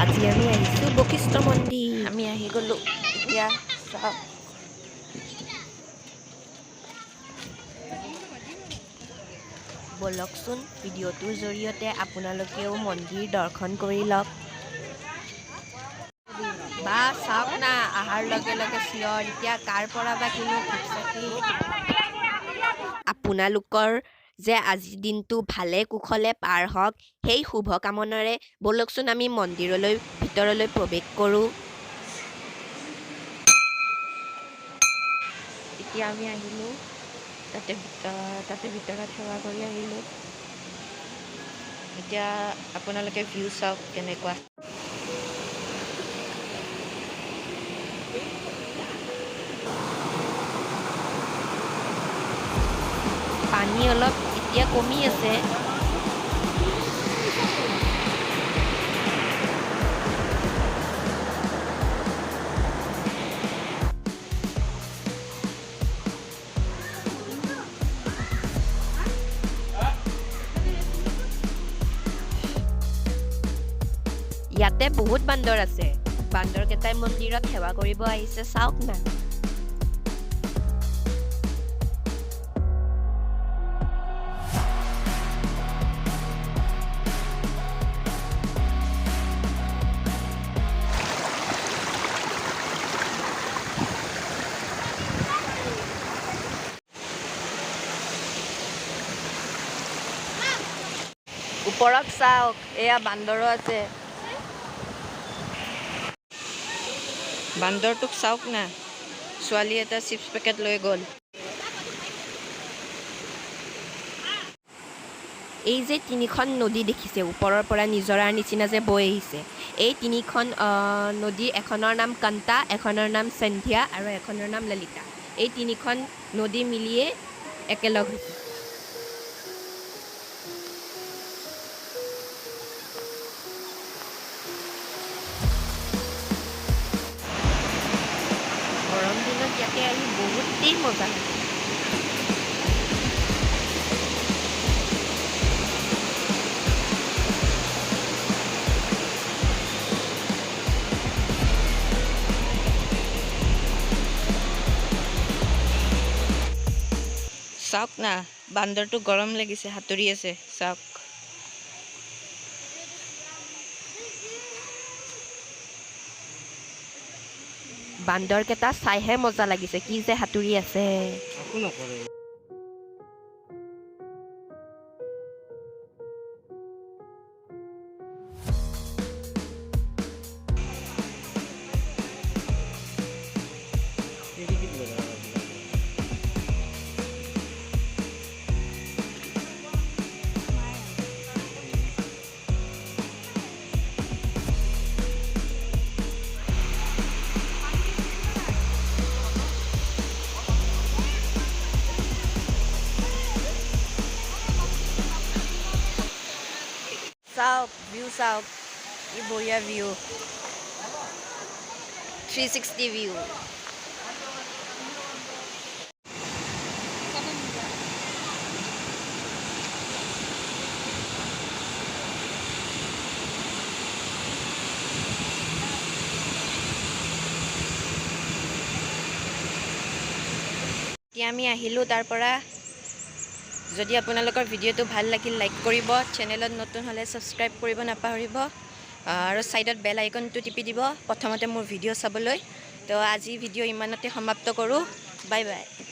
আজি আমি আহিছোঁ বশিষ্ঠ মন্দিৰ। আমি আহি গ'লোঁ এতিয়া চাওক বলকচোন ভিডিঅ'টোৰ জৰিয়তে আপোনালোকেও মন্দিৰ দৰ্শন কৰি লওক। বা চাওক না অহাৰ লগে লগে চিঞৰ এতিয়া কাৰ পৰা বা কিনো ধূপ-চাকি। আপোনালোকৰ যে আজিৰ দিনটো ভালে কুশলে পাৰ হওক সেই শুভকামনাৰে বলকচোন আমি মন্দিৰলৈ ভিতৰলৈ প্ৰৱেশ কৰোঁ। এতিয়া আমি আহিলোঁ তাতে ভিতৰত সেৱা কৰি আহিলোঁ। এতিয়া আপোনালোকে ভিউ চাওক কেনেকুৱা। পানী অলপ এতিয়া কমি আছে। ইয়াতে বহুত বান্দৰ আছে। বান্দৰকেইটাই মন্দিৰত সেৱা কৰিব আহিছে চাওক না। ওপৰত চাওক এয়া বান্দৰো আছে। বান্দৰটোক চাওক না, ছোৱালী এটা চিপছ পেকেট লৈ গ'ল। এই যে তিনিখন নদী দেখিছে ওপৰৰ পৰা নিজৰাৰ নিচিনা যে বৈ আহিছে, এই তিনিখন নদী এখনৰ নাম কন্তা, এখনৰ নাম সন্ধ্যা আৰু এখনৰ নাম ললিতা। এই তিনিখন নদী মিলিয়ে একেলগ হৈছে। গৰম দিনত ইয়াতে আহি বহুতেই মজা লাগে। চাওক না বান্দৰটো গৰম লাগিছে সাঁতুৰি আছে চাওক। বান্দৰকেইটা চাইহে মজা লাগিছে কি যে সাঁতুৰি আছে। চাওক ভিউ চাওক কি বঢ়িয়া ভিউ, 360 ভিউ। এতিয়া আমি আহিলোঁ তাৰ পৰা। যদি আপোনালোকৰ ভিডিঅ'টো ভাল লাগিল লাইক কৰিব, চেনেলত নতুন হ'লে ছাবস্ক্ৰাইব কৰিব নাপাহৰিব আৰু ছাইডত বেল আইকনটো টিপি দিব প্ৰথমতে মোৰ ভিডিঅ' চাবলৈ। তো আজি ভিডিঅ' ইমানতে সমাপ্ত কৰোঁ। Bye bye.